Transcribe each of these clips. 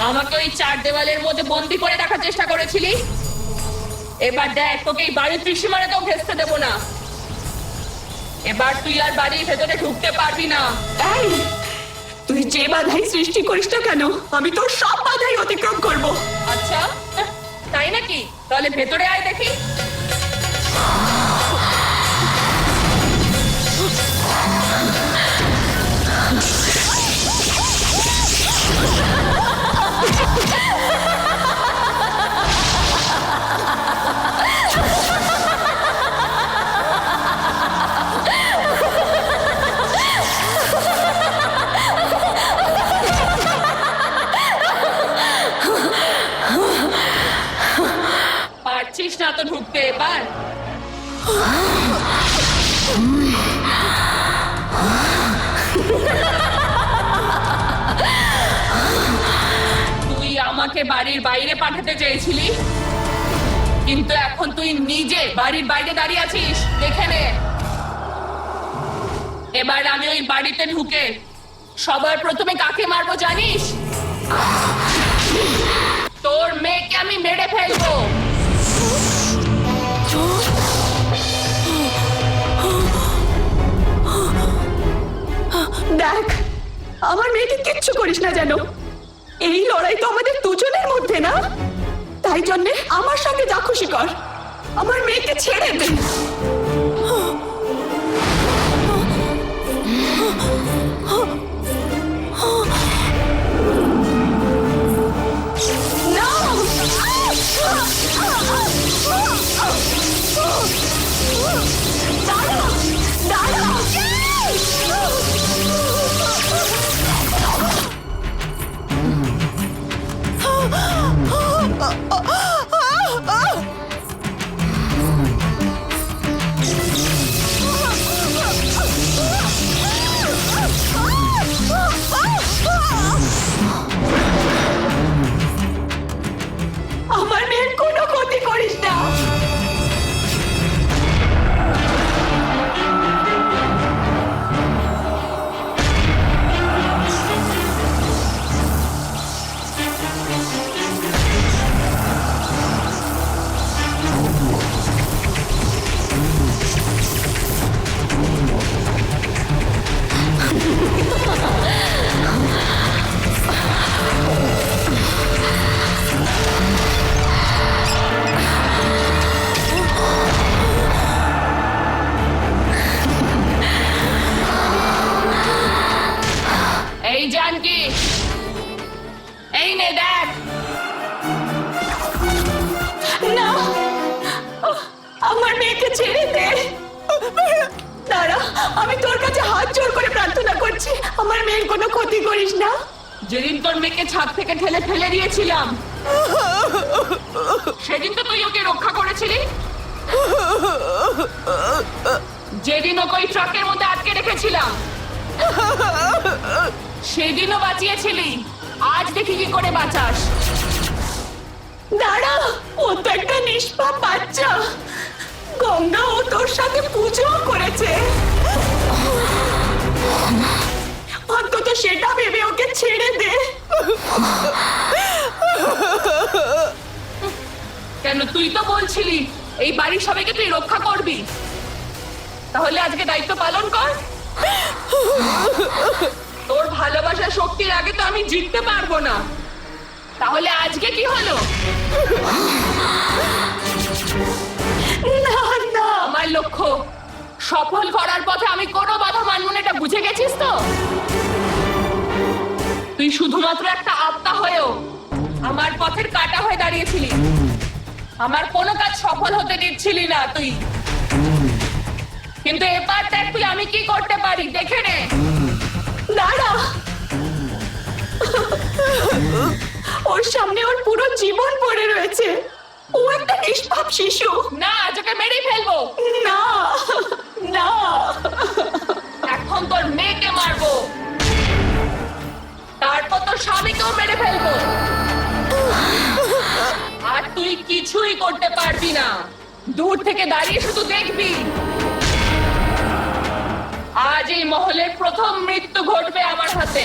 আমাকে ওই চার দেওয়ালের মধ্যে বন্দি করে রাখার চেষ্টা করেছিলি, এবার দেখ তোকে এই বাড়ির ত্রিসীমানাতেও ভেস্তে দেবো না। এবার তুই আর বাড়ির ভেতরে ঢুকতে পারবি না। এই, তুই যে বাধাই সৃষ্টি করিস না কেন, আমি তোর সব বাধাই অতিক্রম করব। আচ্ছা তাই নাকি? তাহলে ভেতরে আয় দেখি। পারছিস না তো ঢুকতে এবার? তুই আমাকে বাড়ির বাইরে পাঠাতে চেয়েছিলি, কিন্তু এখন তুই নিজে বাড়ির বাইরে দাঁড়িয়ে আছিস। দেখে নে, এবার আমি ওই বাড়িতে ঢুকে সবার প্রথমে কাকে মারবো জানিস? তোর মেয়েকে আমি মেরে ফেলবো। দেখ, আমার মেয়েকে কিচ্ছু করিস না যেন। এই লড়াই তো আমাদের দুজনের মধ্যে না, তাই জন্যে আমার সঙ্গে যা খুশি কর, আমার মেয়েকে ছেড়ে দে। আমার মেয়ের কোনো ক্ষতি করিস না। এই জানকি, এই নে দেখ। না, আমার মেয়েকে ছেড়ে দে। দাঁড়া, আমি তোর কাছে হাত জোর করে প্রার্থনা করছি, আমার মেয়ের কোনো ক্ষতি করিস না। যেদিন তোর মেয়েকে ছাদ থেকে ঠেলে ফেলে দিয়েছিলাম, সেদিন তো তুই ওকে রক্ষা করেছিলি। যেদিন ওকে ওই ট্রাকের মধ্যে আটকে রেখেছিলাম, সেদিনও বাঁচিয়েছিলি। আজ দেখি কি করে বাঁচাস। দাঁড়া, ও তো একটা নিষ্পাপ বাচ্চা। গঙ্গা ও তোর সাথে পুজো করেছে, অন্তত সেটা ভেবে ওকে ছেড়ে দে। কেন, তুই তো বলছিলি এই বাড়ির সবাইকে তুই রক্ষা করবি। তাহলে আজকে দায়িত্ব পালন কর। তোর ভালোবাসার শক্তির আগে তো আমি জিততে পারবো না। তাহলে আজকে কি হলো? না না, আমার লক্ষ্য সফল করার পথে আমি কোনো বাধা মানব না, এটা বুঝে গেছিস তো? তুই শুধুমাত্র একটা আত্মা হয়েও আমার পথের কাটা হয়ে দাঁড়িয়েছিলি। আমার কোনো কাজ সফল হতে দিচ্ছিলি না তুই। কিন্তু এবার দেখ তুই আমি কি করতে পারি, দেখে নে। দাঁড়া। ওর সামনে ওর পুরো জীবন পড়ে রয়েছে। ও একটা নিষ্পাপ শিশু। না, আজ ওকে মেরেই ফেলবো। না না, এখন তোর মেয়েকে মারবো, তারপর তোর স্বামীকেও মেরে ফেলবো। আর তুই কিছুই করতে পারবি না, দূর থেকে দাঁড়িয়ে শুধু দেখবি। আজ এই মহলের প্রথম মৃত্যু ঘটবে আমার হাতে।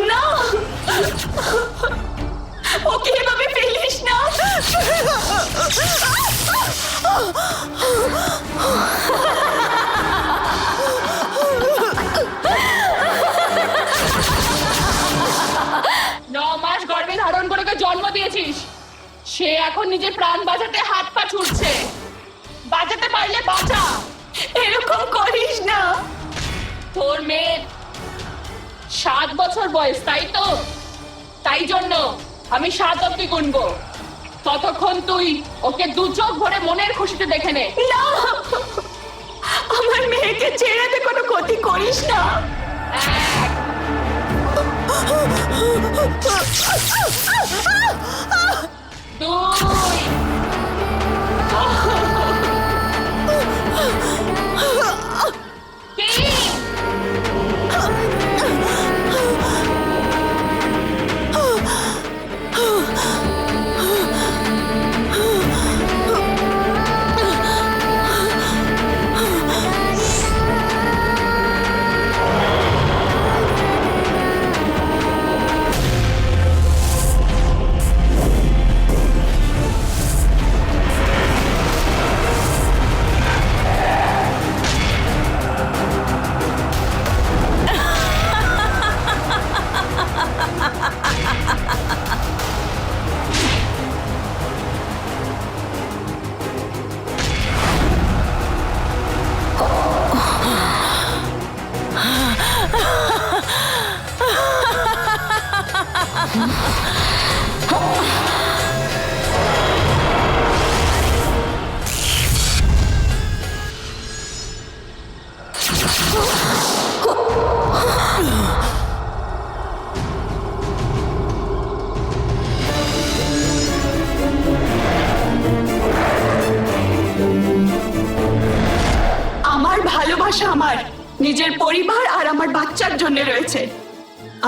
না, ওকে এভাবে ফেলিস না। মাস গর্ভে ধারণ করে ওকে জন্ম দিয়েছিস। সে এখন নিজের প্রাণ বাঁচাতে হাত পা ছুটছে। বাঁচাতে পারলে বাঁচা। এরকম করিস না। তোর মেয়ের 7 বছর বয়স, তাই তো? তাই জন্য আমি 7 অব্দি গুনবো। ততক্ষণ তুই ওকে 2 চোখ ভরে মনের খুশিতে দেখে নে। না, আমার মেয়েকে ছেড়ে দে, কোনো ক্ষতি করিস না। 1, 2, আমার ভালোবাসা আমার নিজের পরিবার আর আমার বাচ্চার জন্য রয়েছে,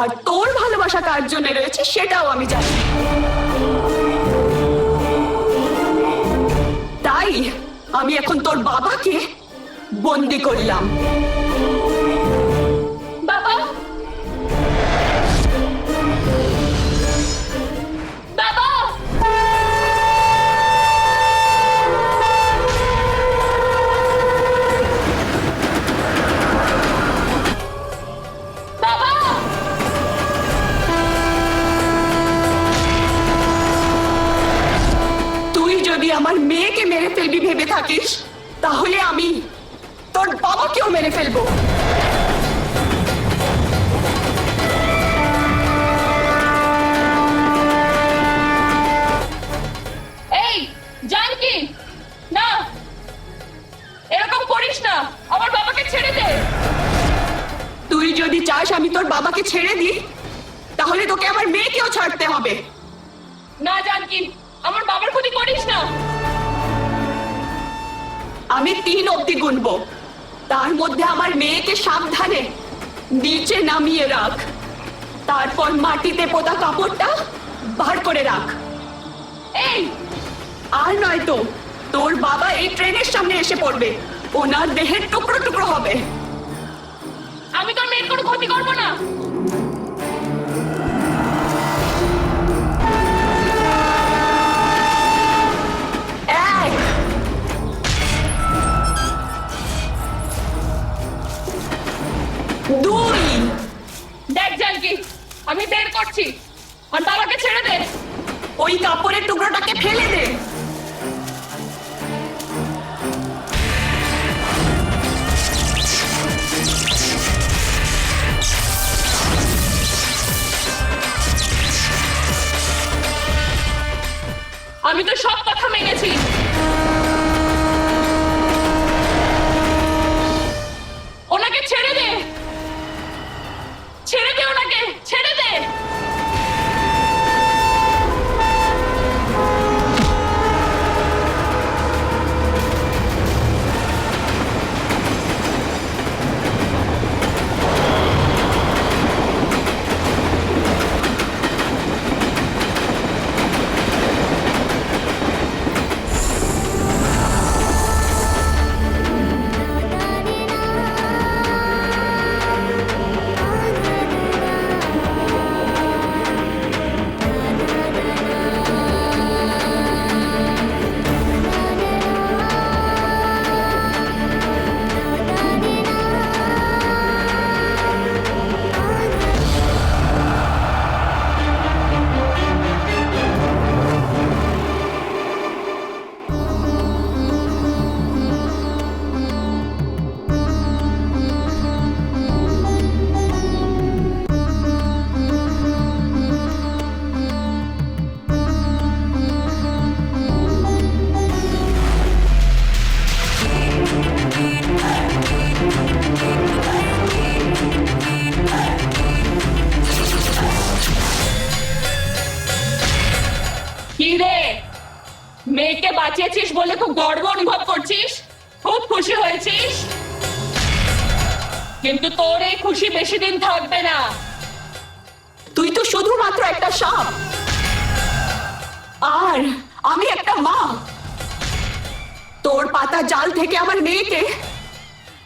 আর তোর ভালোবাসা কার জন্য রয়েছে সেটাও আমি জানি। তাই আমি এখন তোর বাবাকে বন্দি করলাম। বাবা, বাবা, বাবা, তুই যদি আমার মেয়েকে মেরে ফেলবি ভেবে থাকিস, তাহলে আমি তোর বাবাকেও মেরে ফেলবো। এই জানকি, না, এরকম করিস না। আমার বাবাকে ছেড়ে দে। তুই যদি চাস আমি তোর বাবাকে ছেড়ে দিই, তাহলে তোকে আমার মেয়েকেও ছাড়তে হবে। না জানকি, আমার বাবার ক্ষতি করিস না। আমি 3 অব্দি গুনবো, তার মধ্যে আমার মেয়েকে সাবধানে নিচে নামিয়ে রাখ, তারপর মাটিতে পোতা কাপড়টা বার করে রাখ। এই, আর নয়তো তোর বাবা এই ট্রেনের সামনে এসে পড়বে, ওনার দেহের টুকরো টুকরো হবে। আমি তোর মেয়ের কোনো ক্ষতি করবো না। আমি বের করছি। আর বাবাকে ছেড়ে দে। ওই কাপড়ের টুকরোটাকে ফেলে দে। আমি তো সব কথা মেনেছি। ওনাকে ছেড়ে দে। ছেড়ে দে ওনাকে, ছেড়ে দে। কি রে, মেয়েকে বাঁচিয়েছিস বলে খুব গর্ব অনুভব করছিস, খুব খুশি হয়েছিস, কিন্তু তোর এই খুশি বেশি দিন থাকবে না। তুই তো শুধুমাত্র একটা সাপ, আর আমি একটা মা। তোর পাতা জাল থেকে আমার মেয়েকে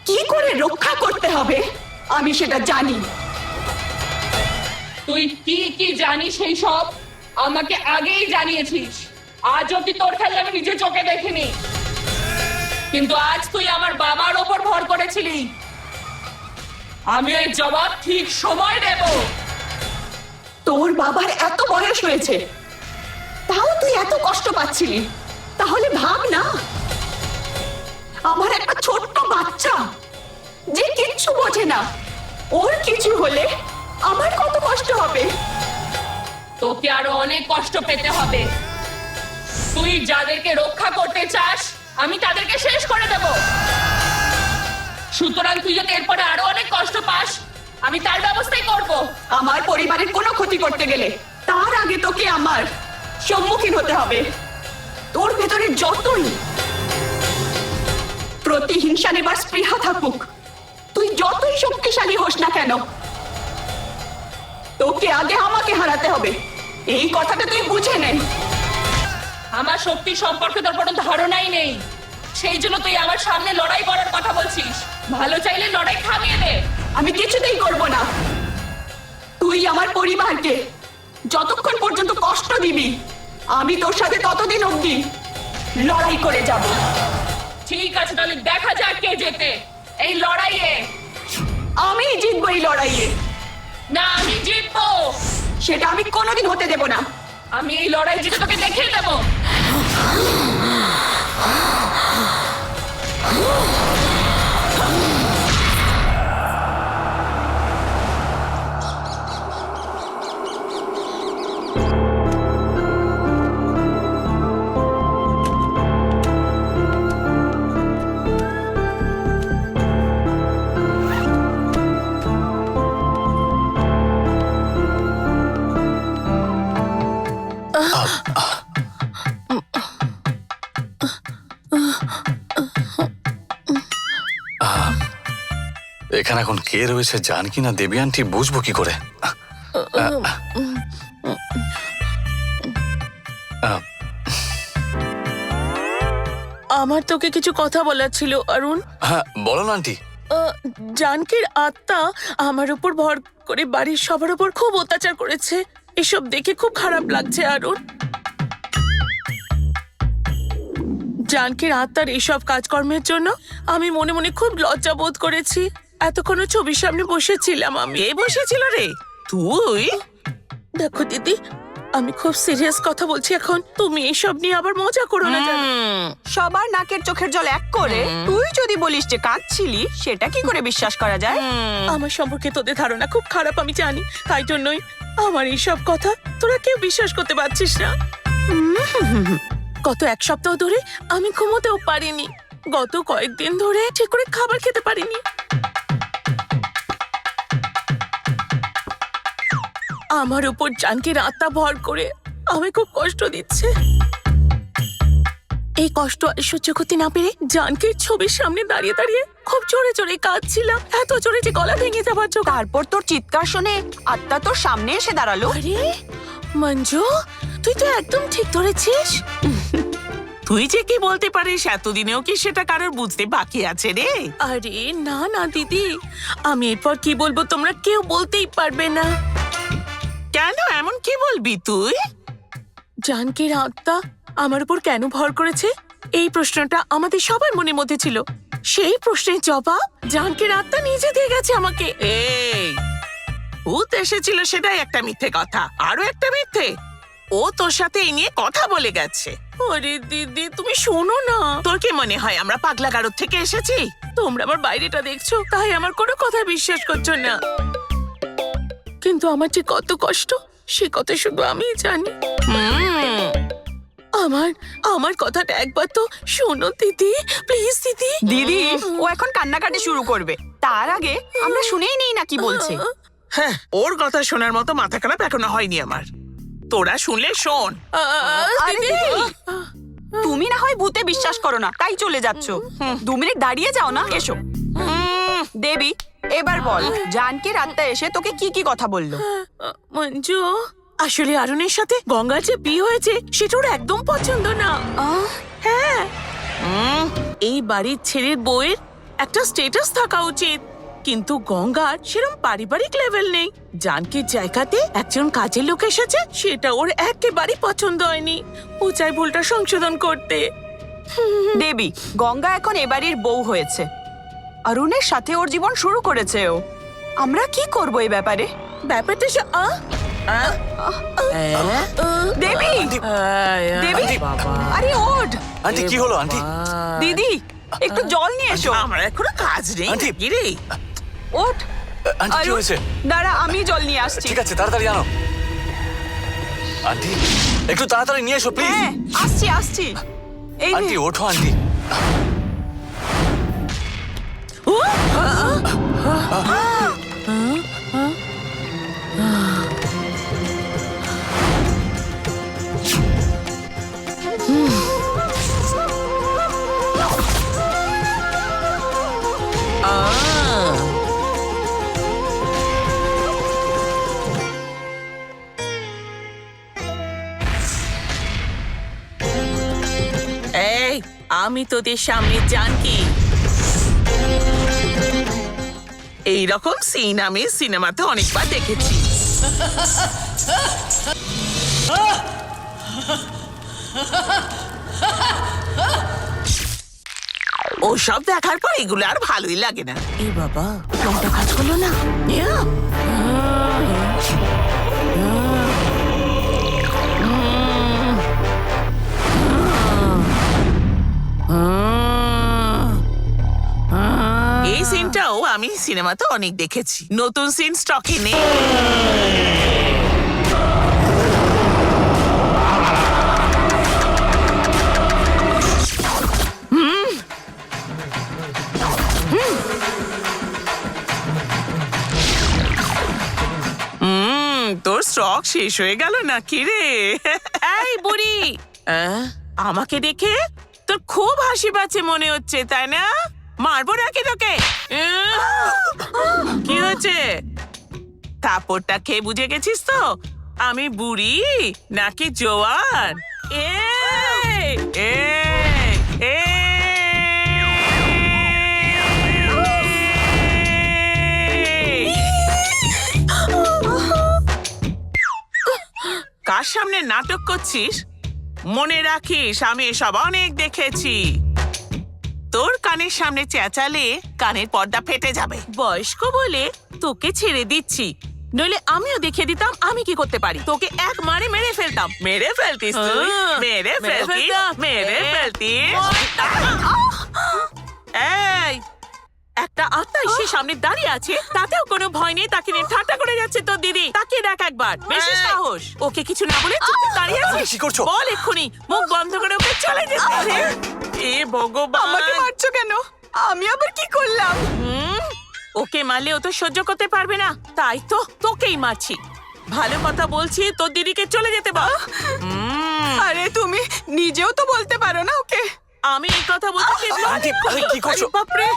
কি করে রক্ষা করতে হবে আমি সেটা জানি। তুই কি কি জানিস সেই সব আমাকে আগেই জানিয়েছিস। আজ অব্দি তোর খেলা আমি নিজের চোখে দেখিনি, কিন্তু আজ তুই আমার বাবার ওপর ভর করেছিলি। আমি এর জবাব ঠিক সময় দেব। তোর বাবার এত বয়স হয়েছে, তাও তুই এত কষ্ট পাচ্ছিলি। তাহলে ভাব না, আমার একটা ছোট্ট বাচ্চা যে কিচ্ছু বোঝে না, ওর কিছু হলে আমার কত কষ্ট হবে। তোকে আরো অনেক কষ্ট পেতে হবে। তুই যাদেরকে রক্ষা করতে চাস আমি তাদেরকে শেষ করে দেব। সুতরাং তুই যদি এরপরে আরো অনেক কষ্ট পাস আমি তার ব্যবস্থাই করব। আমার পরিবারের কোনো ক্ষতি করতে গেলে তার আগে তোকে আমার সম্মুখীন হতে হবে। তোর ভেতরে যতই প্রতিহিংসা নেবার স্পৃহা থাকুক, তুই যতই শক্তিশালী হোস না কেন, তোকে আগে আমাকে হারাতে হবে। এই কথাটা তুই বুঝে নে। আমার শক্তি সম্পর্কে তোর কোনো ধারণাই নেই, সেই জন্য তুই আমার সামনে লড়াই করার কথা বলছিস। ভালো চাইলে লড়াই থামিয়ে দে। আমি কিছুতেই করব না। তুই আমার পরিবারকে যতক্ষণ পর্যন্ত কষ্ট দিবি, আমি তোর সাথে ততদিন অবধি লড়াই করে যাব। ঠিক আছে, তাহলে দেখা যাক কে জেতে এই লড়াইয়ে। আমি জিতবো এই লড়াইয়ে। না, আমি জিতবো। সেটা আমি কোনোদিন হতে দেব না। আমি এই লড়াই জিতে তোকে দেখিয়ে দেবো। এখানে এখন কে রয়েছে জানকি না দেবী আন্টি, বুঝবো কি করে? আমার তোকে কিছু কথা বলার ছিল অরুণ। হ্যাঁ বলো না আন্টি। জানকীর আত্মা আমার উপর ভর করে বাড়ির সবার উপর খুব অত্যাচার করেছে। এসব দেখে খুব খারাপ লাগছে অরুণ। জানকীর আত্মার এইসব কাজকর্মের জন্য আমি মনে মনে খুব লজ্জা বোধ করেছি। এতক্ষণ ছবির সামনে বসেছিলাম আমি। কে বসেছিল রে? তুই? দেখো দিদি, আমি খুব সিরিয়াস কথা বলছি এখন। তুমি এইসব নিয়ে আবার মজা করো না জানো? সবার নাকের চোখের জল এক করে তুই যদি বলিস যে কাঁদছিলি, সেটা কি করে বিশ্বাস করা যায়? আমার সম্পর্কে তোদের ধারণা খুব খারাপ আমি জানি, তাই জন্যই আমার এইসব কথা তোরা কেউ বিশ্বাস করতে পারছিস না। গত এক সপ্তাহ ধরে আমি ঘুমোতেও পারিনি, গত কয়েকদিন ধরে ঠিক করে খাবার খেতে পারিনি। আমার উপর জানকির আত্মা ভর করে আমি খুব কষ্ট দিচ্ছে। এই কষ্ট আর সহ্য করতে না পেরে জানকির ছবির সামনে দাঁড়িয়ে দাঁড়িয়ে খুব জোরে জোরে কাঁদছিলাম, এত জোরে যে গলা ভেঙে যাবার জন্য। তারপর তোর চিৎকার শুনে আত্মা তোর সামনে এসে দাঁড়ালো। আরে মঞ্জু, তুই তো একদম ঠিক ধরেছিস। তুই যে কি বলতে পারিস এতদিনেও কি সেটা কারোর বুঝতে বাকি আছে রে? আরে না না দিদি, আমি এরপর কি বলবো তোমরা কেউ বলতেই পারবে না। কেন, এমন কি বলবি তুই? জানকির আত্মা আমার উপর কেন ভর করেছে, এই প্রশ্নটা আমাদের সবার মনের মধ্যে ছিল। সেই প্রশ্নের জবাব জানকির আত্মা নিজে দিয়ে গেছে আমাকে। এই ভূত এসেছিল সেটাই একটা মিথ্যে কথা, আরো একটা মিথ্যে। ও তোর সাথে এই নিয়ে কথা বলে গেছে। আরে দিদি তুমি শোনো না, তোর কি মনে হয় আমরা পাগলা গারদ থেকে এসেছি? তোমরা আমার বাইরেটা দেখছো তাই আমার কোনো কথা বিশ্বাস করছো না, কিন্তু আমার যে কত কষ্ট সে কথা শুধু আমিই জানি। আমার আমার কথাটা একবার তো শোনো দিদি, প্লিজ দিদি। দিদি, ও এখন কান্নাকাটি শুরু করবে, তার আগে আমরা শুনেই নেই না কি বলছে। হ্যাঁ, ওর কথা শোনার মতো মাথা খারাপ এখনো হয়নি আমার। তোরা শুনলে শোন। আরে দিদি, তুমি না হয় ভূতে বিশ্বাস করো না তাই চলে যাচ্ছ। 2 মিনিট দাঁড়িয়ে যাও না, এসো। দেবী, এবার বল জানকির আত্মা এসে তোকে কি কি কথা বললো? মঞ্জু, আসলে অরুণের সাথে গঙ্গার যে বিয়ে হয়েছে সেটা ওর একদম পছন্দ না। হ্যাঁ, এই বাড়ির ছেলের বউয়ের একটা স্ট্যাটাস থাকা উচিত, কিন্তু গঙ্গার সেরকম পারিবারিক লেভেল নেই। জানকির জায়গাতে একজন কাজের লোক এসেছে, সেটা ওর একেবারেই পছন্দ হয়নি। ও চাই ভুলটা সংশোধন করতে। দেবী, গঙ্গা এখন এবাড়ির বউ হয়েছে, অরুণের সাথে ওর জীবন শুরু করেছে ও। আমরা কি করব এই ব্যাপারে? ব্যাপারটা দেবী, দেবী, আরে ওঠ। আন্টি কি হলো আন্টি? দিদি, একটু জল নিয়ে এসো। আমার এখনো কাজ নেই আন্টি। কি রে? ওঠ। আন্টি কি আরে, হয়েছে? দাঁড়া, আমি জল নিয়ে আসছি। ঠিক আছে তাড়াতাড়ি আনো। আন্টি একটু তাড়াতাড়ি নিয়ে এসো প্লিজ। হ্যাঁ, আসছি আসছি। এই নে। আন্টি ওঠো আন্টি। এই, আমি তোদের সামনে জানকি। এইরকম সিন আমি সিনেমাতে অনেকবার দেখেছি। ওসব দেখার পর এগুলো আর ভালোই লাগে না। এই বাবা, ফোনটা কাজ করলো না। এই সিনটাও আমি সিনেমাতে অনেক দেখেছি, নতুন সিন স্টকে নেই। তোর স্টক শেষ হয়ে গেল নাকি রে? এই বুড়ি, আমাকে দেখে তোর খুব হাসি পাচ্ছে মনে হচ্ছে, তাই না? মারবো নাকি তোকে? কি হয়েছে? কাপড়টা খেয়ে বুঝে গেছিস তো আমি বুড়ি নাকি জোয়ান? এই, এই, এই। কার সামনে নাটক করছিস? মনে রাখিস আমি এসব অনেক দেখেছি। তোর কানের সামনে চেঁচালে কানের পর্দা ফেটে যাবে। বয়স্ক বলে তোকে ছেড়ে দিচ্ছি, নইলে আমিও দেখিয়ে দিতাম আমি কি করতে পারি। তোকে এক মারে মেরে ফেলতাম। মেরে ফেলতিস তুই? মেরে ফেলতিস? মেরে ফেলতিস? এই, একটা আত্মা এসে সামনে দাঁড়িয়ে আছে, তাতেও কোনো ভয় নেই, তাকে নিয়ে ঠাট্টা করে যাচ্ছে তোর দিদি। তাকে দেখ একবার, বেশি সাহস। ওকে কিছু না বলে চুপচাপ দাঁড়িয়ে আছিস। কি করছো? বল এক্ষুনি, মুখ বন্ধ করে ওকে চলে যেতে। এ ভগবান, আমাকে মারছো কেন? আমি আবার কি করলাম? ওকে মারলে ও তো সহ্য করতে পারবে না, তাই তো তোকেই মারছি। ভালো কথা বলছি, তোর দিদিকে চলে যেতে বল। আরে তুমি নিজেও তো বলতে পারো না ওকে। আমি এই কথা বলতে আন্টি, আরে কি করছো? বাপরে,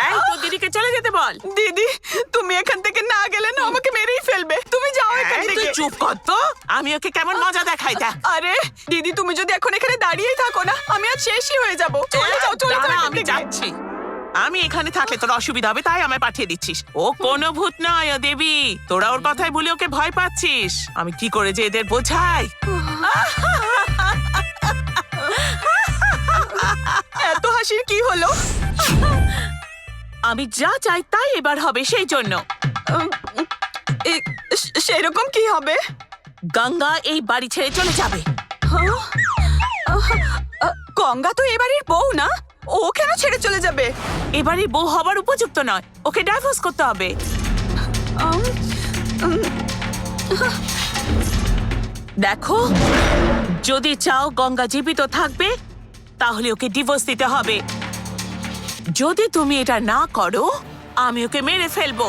এই তোর দিদিকে চলে যেতে বল। দিদি তুমি এখান থেকে না গেলে না আমাকে মেরেই ফেলবে। তুমি যাও এখান এই, তুই থেকে। চুপ কর তো, আমি ওকে কেমন মজা দেখাই দেখ। আরে দিদি তুমি যদি এখন এখানে দাঁড়িয়েই থাকো না, আমি আজ শেষই হয়ে যাব। চলে যাও, চলে যাও দাঁড়া, এখান আমি থেকে। যাচ্ছি। আমি এখানে থাকলে তোর অসুবিধা হবে, তাই আমায় পাঠিয়ে দিচ্ছিস। ও কোনো ভূত নয়, ও দেবী। তোরা ওর কথায় ভুলে ওকে ভয় পাচ্ছিস। আমি কি করে যে এদের বোঝাই। এত হাসির কি হলো? আমি যা চাই তাই এবার হবে, সেই জন্য সেরকম কি হবে? গঙ্গা এই বাড়ি ছেড়ে চলে যাবে। গঙ্গা তো এবারের বউ না, ও কেন ছেড়ে চলে যাবে? এবারে বউ হবার উপযুক্ত নয়, ওকে ডাইভোর্স করতে হবে। দেখো, যদি চাও গঙ্গা জীবিত থাকবে তাহলে ওকে ডিভোর্স দিতে হবে। যদি তুমি এটা না করো আমি ওকে মেরে ফেলবো।